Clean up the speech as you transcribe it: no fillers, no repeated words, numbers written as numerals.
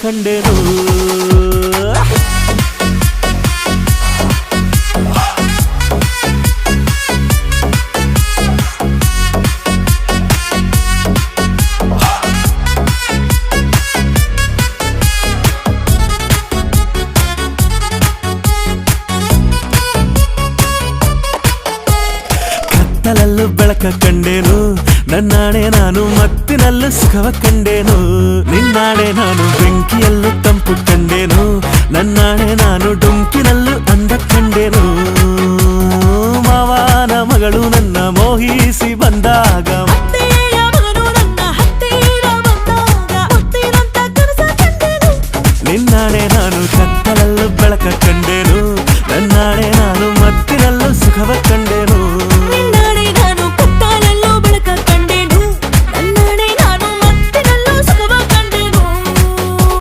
ಕಂಡೆನು ಕತ್ತಲಲ್ಲೂ ಬೆಳಕ ಕಂಡೇನು ನನ್ನಾಣೆ ನಾನು ಮತ್ತಿನಲ್ಲೂ ಸುಖವ ಕಂಡೇನು ನಿನ್ನಾಣೆ ನಾನು ಬೆಂಕಿ